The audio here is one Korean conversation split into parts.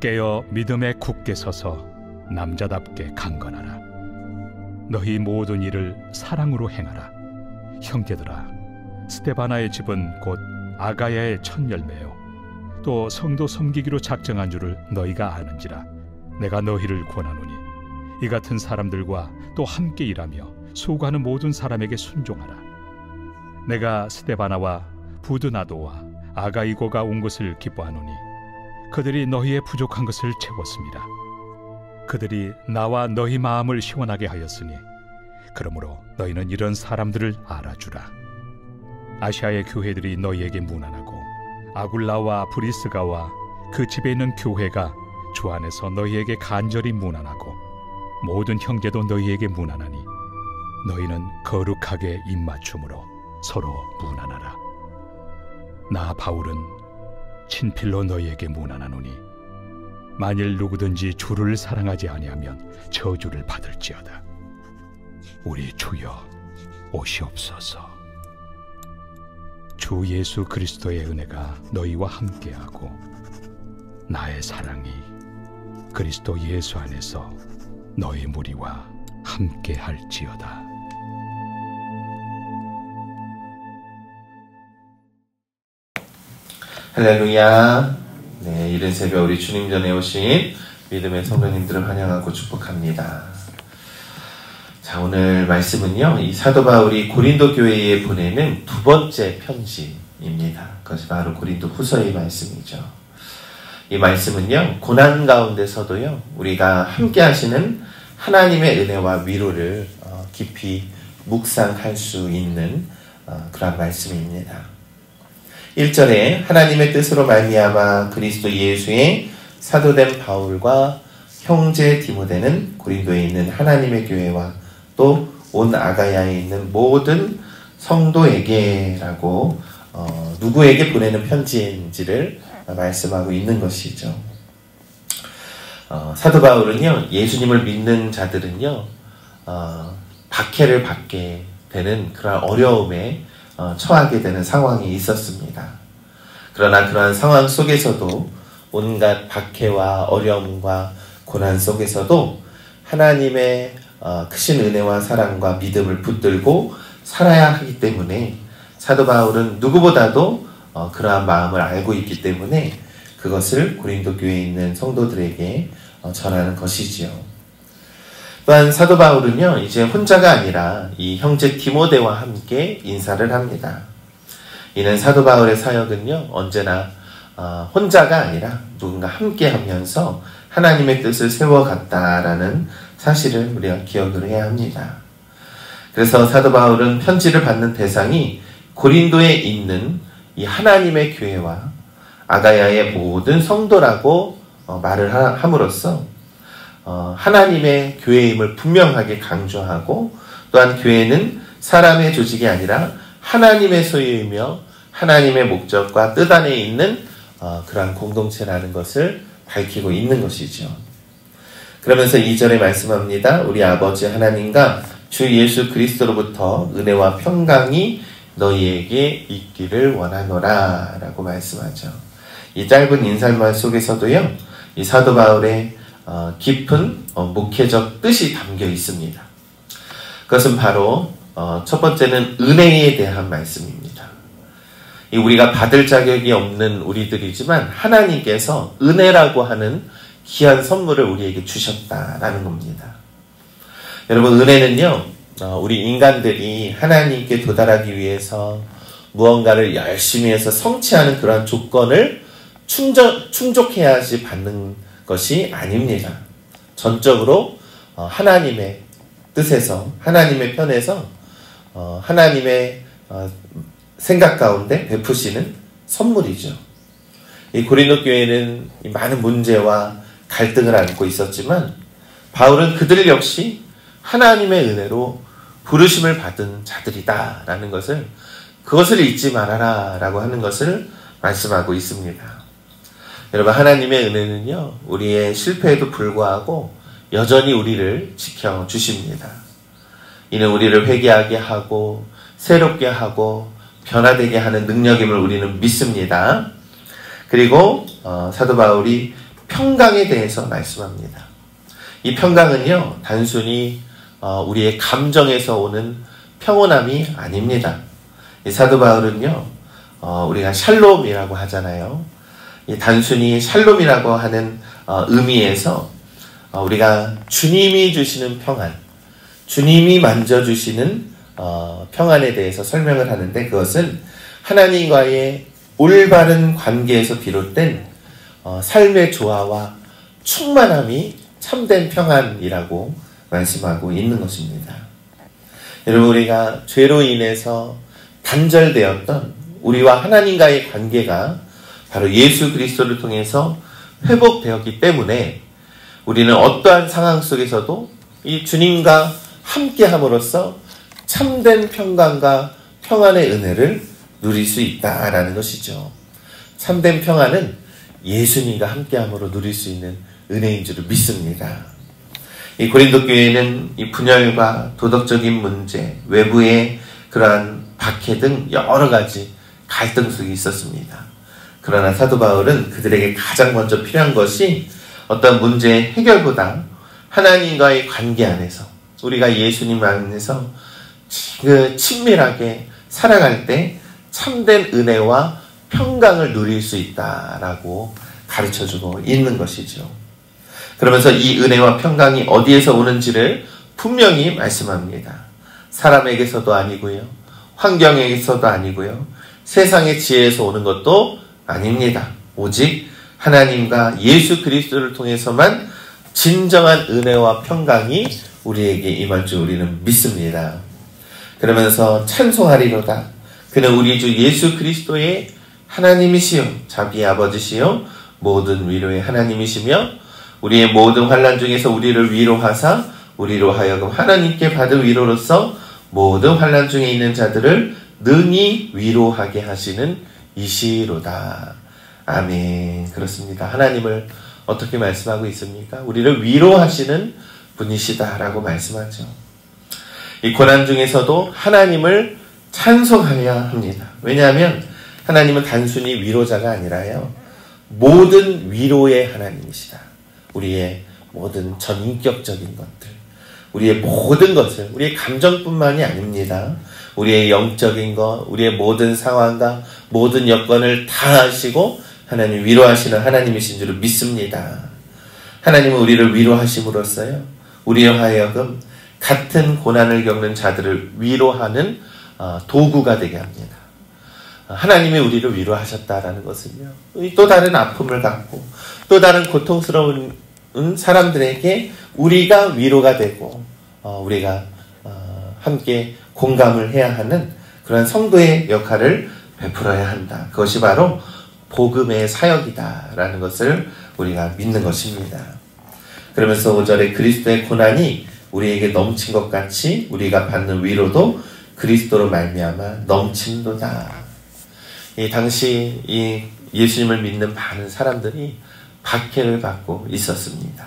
깨어 믿음에 굳게 서서 남자답게 강건하라. 너희 모든 일을 사랑으로 행하라. 형제들아, 스데바나의 집은 곧 아가야의 첫 열매요 또 성도 섬기기로 작정한 줄을 너희가 아는지라. 내가 너희를 권하노니 이 같은 사람들과 또 함께 일하며 수고하는 모든 사람에게 순종하라. 내가 스데바나와 부드나도와 아가이고가 온 것을 기뻐하노니 그들이 너희의 부족한 것을 채웠습니다. 그들이 나와 너희 마음을 시원하게 하였으니 그러므로 너희는 이런 사람들을 알아주라. 아시아의 교회들이 너희에게 문안하고 아굴라와 브리스가와 그 집에 있는 교회가 주 안에서 너희에게 간절히 문안하고 모든 형제도 너희에게 문안하니 너희는 거룩하게 입맞춤으로 서로 문안하라. 나 바울은 친필로 너희에게 문안하노니 만일 누구든지 주를 사랑하지 아니하면 저주를 받을지어다. 우리 주여 오시옵소서. 주 예수 그리스도의 은혜가 너희와 함께하고 나의 사랑이 그리스도 예수 안에서 너희 무리와 함께할지어다. 할렐루야. 네, 이른 새벽 우리 주님 전에 오신 믿음의 성도님들을 환영하고 축복합니다. 자, 오늘 말씀은요, 이 사도 바울이 고린도 교회에 보내는 두 번째 편지입니다. 그것이 바로 고린도 후서의 말씀이죠. 이 말씀은요, 고난 가운데서도요, 우리가 함께 하시는 하나님의 은혜와 위로를 깊이 묵상할 수 있는 그런 말씀입니다. 1절에 하나님의 뜻으로 말미암아 그리스도 예수의 사도된 바울과 형제 디모데는 고린도에 있는 하나님의 교회와 또 온 아가야에 있는 모든 성도에게라고 누구에게 보내는 편지인지를 말씀하고 있는 것이죠. 사도 바울은요, 예수님을 믿는 자들은요, 박해를 받게 되는 그런 어려움에 처하게 되는 상황이 있었습니다. 그러나 그러한 상황 속에서도 온갖 박해와 어려움과 고난 속에서도 하나님의 크신 은혜와 사랑과 믿음을 붙들고 살아야 하기 때문에 사도 바울은 누구보다도 그러한 마음을 알고 있기 때문에 그것을 고린도 교회에 있는 성도들에게 전하는 것이지요. 또한 사도 바울은요, 이제 혼자가 아니라 이 형제 디모데와 함께 인사를 합니다. 이는 사도 바울의 사역은요, 언제나 혼자가 아니라 누군가 함께 하면서 하나님의 뜻을 세워갔다라는 사실을 우리가 기억을 해야 합니다. 그래서 사도 바울은 편지를 받는 대상이 고린도에 있는 이 하나님의 교회와 아가야의 모든 성도라고 말을 함으로써 하나님의 교회임을 분명하게 강조하고, 또한 교회는 사람의 조직이 아니라 하나님의 소유이며 하나님의 목적과 뜻 안에 있는 그러한 공동체라는 것을 밝히고 있는 것이죠. 그러면서 2절에 말씀합니다. 우리 아버지 하나님과 주 예수 그리스도로부터 은혜와 평강이 너희에게 있기를 원하노라 라고 말씀하죠. 이 짧은 인사말 속에서도요, 이 사도 바울의 깊은 목회적 뜻이 담겨 있습니다. 그것은 바로 첫 번째는 은혜에 대한 말씀입니다. 우리가 받을 자격이 없는 우리들이지만 하나님께서 은혜라고 하는 귀한 선물을 우리에게 주셨다라는 겁니다. 여러분, 은혜는요, 우리 인간들이 하나님께 도달하기 위해서 무언가를 열심히 해서 성취하는 그러한 조건을 충족해야지 받는 것이 아닙니다. 전적으로 하나님의 뜻에서, 하나님의 편에서 하나님의 생각 가운데 베푸시는 선물이죠. 이 고린도 교회는 많은 문제와 갈등을 안고 있었지만 바울은 그들 역시 하나님의 은혜로 부르심을 받은 자들이다라는 것을, 그것을 잊지 말아라 라고 하는 것을 말씀하고 있습니다. 여러분, 하나님의 은혜는요, 우리의 실패에도 불구하고 여전히 우리를 지켜주십니다. 이는 우리를 회개하게 하고 새롭게 하고 변화되게 하는 능력임을 우리는 믿습니다. 그리고 사도 바울이 평강에 대해서 말씀합니다. 이 평강은요, 단순히 우리의 감정에서 오는 평온함이 아닙니다. 이 사도 바울은요, 우리가 샬롬이라고 하잖아요. 이 단순히 샬롬이라고 하는 의미에서 우리가 주님이 주시는 평안, 주님이 만져주시는 평안에 대해서 설명을 하는데, 그것은 하나님과의 올바른 관계에서 비롯된 삶의 조화와 충만함이 참된 평안이라고 말씀하고 있는 것입니다. 여러분, 우리가 죄로 인해서 단절되었던 우리와 하나님과의 관계가 바로 예수 그리스도를 통해서 회복되었기 때문에 우리는 어떠한 상황 속에서도 이 주님과 함께함으로써 참된 평강과 평안의 은혜를 누릴 수 있다라는 것이죠. 참된 평안은 예수님과 함께함으로 누릴 수 있는 은혜인 줄을 믿습니다. 이 고린도 교회는 이 분열과 도덕적인 문제, 외부의 그러한 박해 등 여러 가지 갈등 속에 있었습니다. 그러나 사도 바울은 그들에게 가장 먼저 필요한 것이 어떤 문제의 해결보다 하나님과의 관계 안에서, 우리가 예수님 안에서 친밀하게 살아갈 때 참된 은혜와 평강을 누릴 수 있다라고 가르쳐주고 있는 것이죠. 그러면서 이 은혜와 평강이 어디에서 오는지를 분명히 말씀합니다. 사람에게서도 아니고요, 환경에게서도 아니고요, 세상의 지혜에서 오는 것도 아닙니다. 오직 하나님과 예수 그리스도를 통해서만 진정한 은혜와 평강이 우리에게 임할 줄 우리는 믿습니다. 그러면서 찬송하리로다. 그는 우리 주 예수 그리스도의 하나님이시요 자비의 아버지시요 모든 위로의 하나님이시며 우리의 모든 환난 중에서 우리를 위로하사 우리로 하여금 하나님께 받은 위로로서 모든 환난 중에 있는 자들을 능히 위로하게 하시는 이시로다. 아멘. 그렇습니다. 하나님을 어떻게 말씀하고 있습니까? 우리를 위로하시는 분이시다라고 말씀하죠. 이 고난 중에서도 하나님을 찬송해야 합니다. 왜냐하면 하나님은 단순히 위로자가 아니라요, 모든 위로의 하나님이시다. 우리의 모든 전인격적인 것들, 우리의 모든 것을, 우리의 감정뿐만이 아닙니다. 우리의 영적인 것, 우리의 모든 상황과 모든 여건을 다 아시고 하나님 위로하시는 하나님이신 줄을 믿습니다. 하나님은 우리를 위로하심으로써요, 우리로 하여금 같은 고난을 겪는 자들을 위로하는 도구가 되게 합니다. 하나님이 우리를 위로하셨다라는 것은요, 또 다른 아픔을 갖고 또 다른 고통스러운 사람들에게 우리가 위로가 되고 우리가 함께 공감을 해야 하는 그런 성도의 역할을 베풀어야 한다. 그것이 바로 복음의 사역이다라는 것을 우리가 믿는 것입니다. 그러면서 5절에 그리스도의 고난이 우리에게 넘친 것 같이 우리가 받는 위로도 그리스도로 말미암아 넘친도다. 이 당시 이 예수님을 믿는 많은 사람들이 박해를 받고 있었습니다.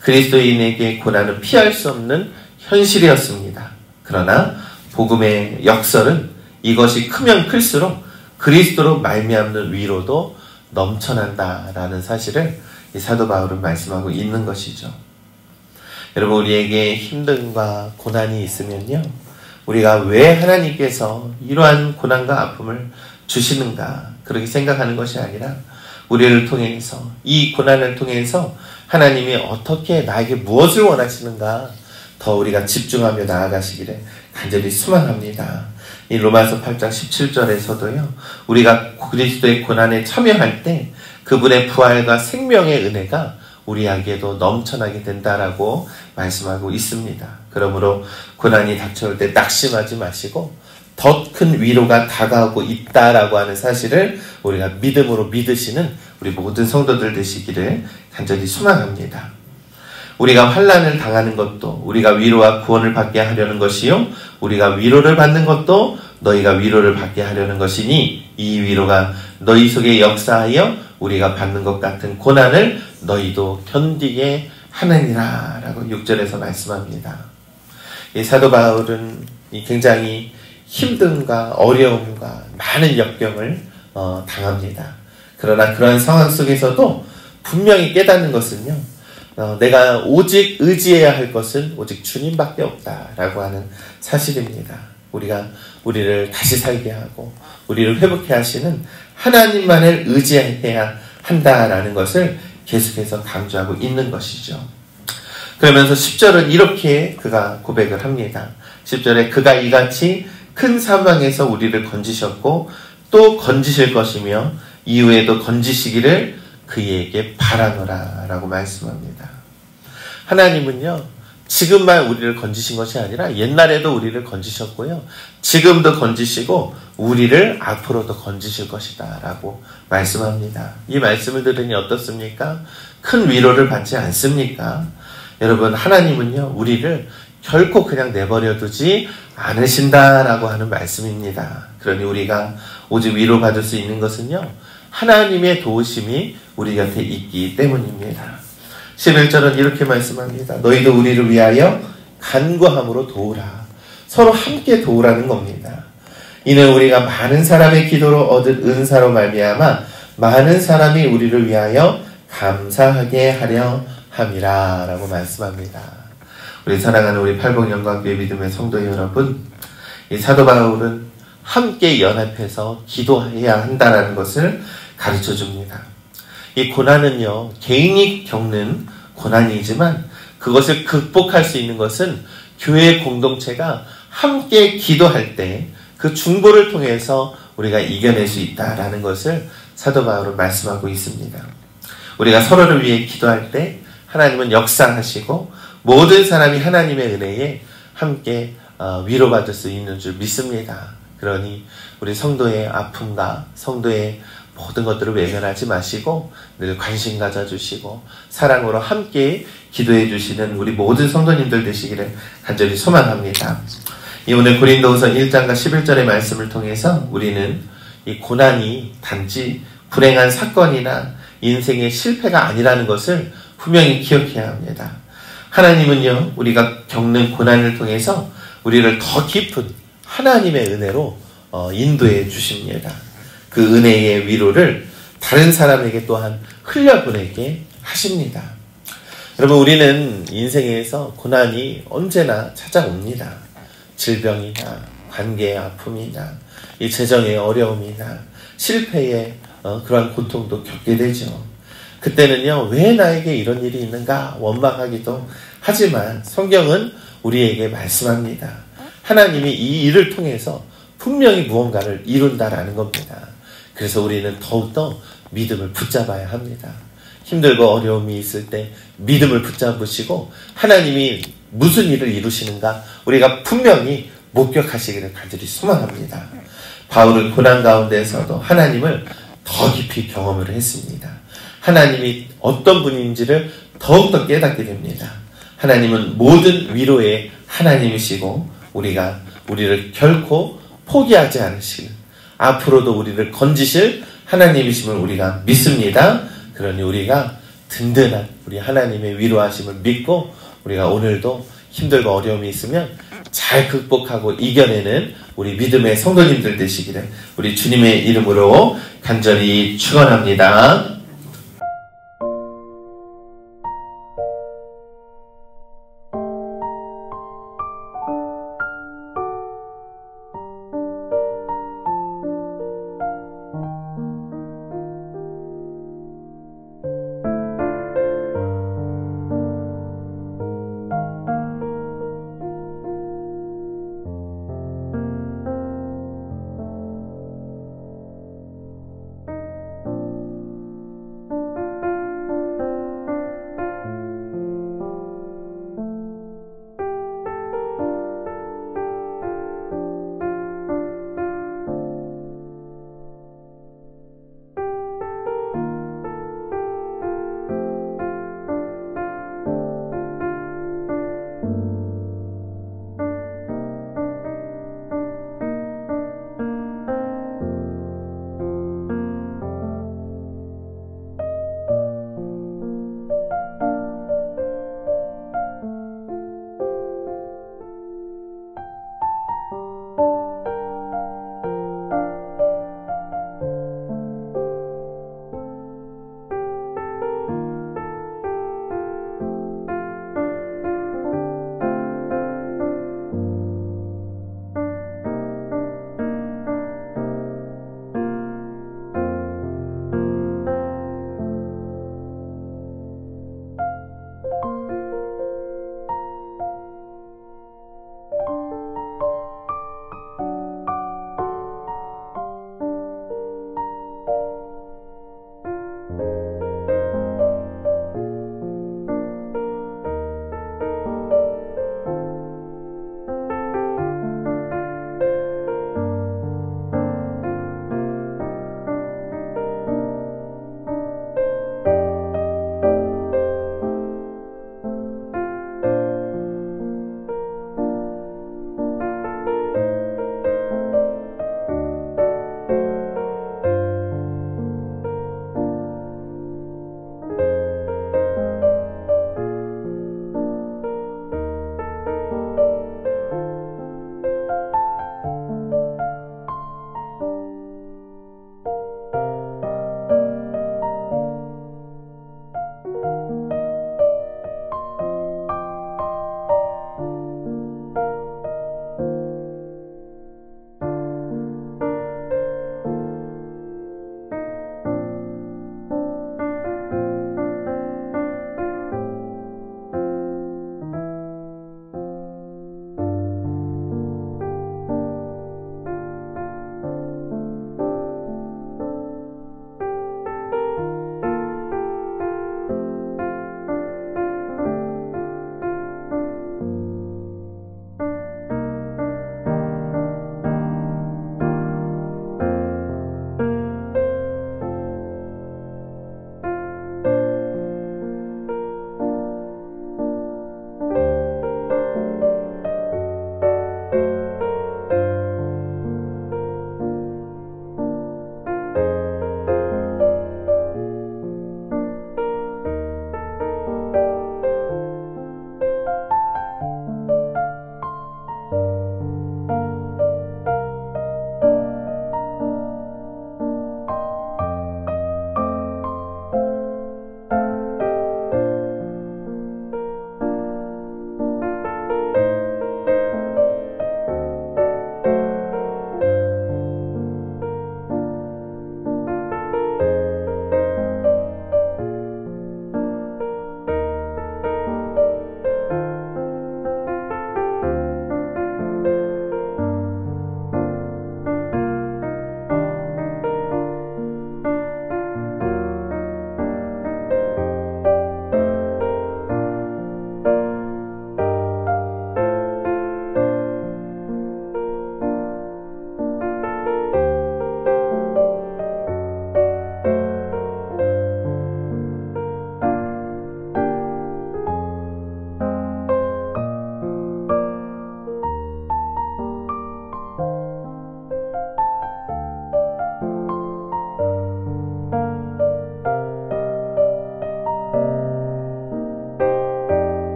그리스도인에게 고난은 피할 수 없는 현실이었습니다. 그러나 복음의 역설은 이것이 크면 클수록 그리스도로 말미암는 위로도 넘쳐난다라는 사실을 이 사도 바울은 말씀하고 있는 것이죠. 여러분, 우리에게 힘듦과 고난이 있으면요, 우리가 왜 하나님께서 이러한 고난과 아픔을 주시는가 그렇게 생각하는 것이 아니라 우리를 통해서, 이 고난을 통해서 하나님이 어떻게 나에게 무엇을 원하시는가 더 우리가 집중하며 나아가시기를 간절히 소망합니다. 이 로마서 8장 17절에서도요, 우리가 그리스도의 고난에 참여할 때 그분의 부활과 생명의 은혜가 우리에게도 넘쳐나게 된다라고 말씀하고 있습니다. 그러므로 고난이 닥쳐올 때 낙심하지 마시고 더 큰 위로가 다가오고 있다라고 하는 사실을 우리가 믿음으로 믿으시는 우리 모든 성도들 되시기를 간절히 소망합니다. 우리가 환난을 당하는 것도 우리가 위로와 구원을 받게 하려는 것이요, 우리가 위로를 받는 것도 너희가 위로를 받게 하려는 것이니 이 위로가 너희 속에 역사하여 우리가 받는 것 같은 고난을 너희도 견디게 하느니라 라고 6절에서 말씀합니다. 이 사도 바울은 굉장히 힘듦과 어려움과 많은 역경을 당합니다. 그러나 그러한 상황 속에서도 분명히 깨닫는 것은요, 내가 오직 의지해야 할 것은 오직 주님밖에 없다라고 하는 사실입니다. 우리가 우리를 다시 살게 하고 우리를 회복해 하시는 하나님만을 의지해야 한다라는 것을 계속해서 강조하고 있는 것이죠. 그러면서 10절은 이렇게 그가 고백을 합니다. 10절에 그가 이같이 큰 사망에서 우리를 건지셨고 또 건지실 것이며 이후에도 건지시기를 그에게 바라노라 라고 말씀합니다. 하나님은요, 지금만 우리를 건지신 것이 아니라 옛날에도 우리를 건지셨고요, 지금도 건지시고 우리를 앞으로도 건지실 것이다 라고 말씀합니다. 이 말씀을 들으니 어떻습니까? 큰 위로를 받지 않습니까? 여러분, 하나님은요, 우리를 결코 그냥 내버려 두지 않으신다라고 하는 말씀입니다. 그러니 우리가 오직 위로받을 수 있는 것은요, 하나님의 도우심이 우리 곁에 있기 때문입니다. 11절은 이렇게 말씀합니다. 너희도 우리를 위하여 간구함으로 도우라. 서로 함께 도우라는 겁니다. 이는 우리가 많은 사람의 기도로 얻은 은사로 말미암아 많은 사람이 우리를 위하여 감사하게 하려 함이라 라고 말씀합니다. 우리 사랑하는 우리 팔복영광교회 믿음의 성도 여러분, 이 사도 바울은 함께 연합해서 기도해야 한다는 것을 가르쳐 줍니다. 이 고난은요, 개인이 겪는 고난이지만 그것을 극복할 수 있는 것은 교회 공동체가 함께 기도할 때 그 중보를 통해서 우리가 이겨낼 수 있다라는 것을 사도 바울은 말씀하고 있습니다. 우리가 서로를 위해 기도할 때 하나님은 역사하시고 모든 사람이 하나님의 은혜에 함께 위로받을 수 있는 줄 믿습니다. 그러니 우리 성도의 아픔과 성도의 모든 것들을 외면하지 마시고 늘 관심 가져주시고 사랑으로 함께 기도해 주시는 우리 모든 성도님들 되시기를 간절히 소망합니다. 이 오늘 고린도후서 1장과 11절의 말씀을 통해서 우리는 이 고난이 단지 불행한 사건이나 인생의 실패가 아니라는 것을 분명히 기억해야 합니다. 하나님은요, 우리가 겪는 고난을 통해서 우리를 더 깊은 하나님의 은혜로 인도해 주십니다. 그 은혜의 위로를 다른 사람에게 또한 흘려보내게 하십니다. 여러분, 우리는 인생에서 고난이 언제나 찾아옵니다. 질병이나 관계의 아픔이나 이 재정의 어려움이나 실패의 그러한 고통도 겪게 되죠. 그때는요, 왜 나에게 이런 일이 있는가 원망하기도 하지만 성경은 우리에게 말씀합니다. 하나님이 이 일을 통해서 분명히 무언가를 이룬다라는 겁니다. 그래서 우리는 더욱더 믿음을 붙잡아야 합니다. 힘들고 어려움이 있을 때 믿음을 붙잡으시고 하나님이 무슨 일을 이루시는가 우리가 분명히 목격하시기를 간절히 소망합니다. 바울은 고난 가운데서도 하나님을 더 깊이 경험을 했습니다. 하나님이 어떤 분인지를 더욱더 깨닫게 됩니다. 하나님은 모든 위로의 하나님이시고 우리를 결코 포기하지 않으실, 앞으로도 우리를 건지실 하나님이심을 우리가 믿습니다. 그러니 우리가 든든한 우리 하나님의 위로하심을 믿고 우리가 오늘도 힘들고 어려움이 있으면 잘 극복하고 이겨내는 우리 믿음의 성도님들 되시기를 우리 주님의 이름으로 간절히 축원합니다.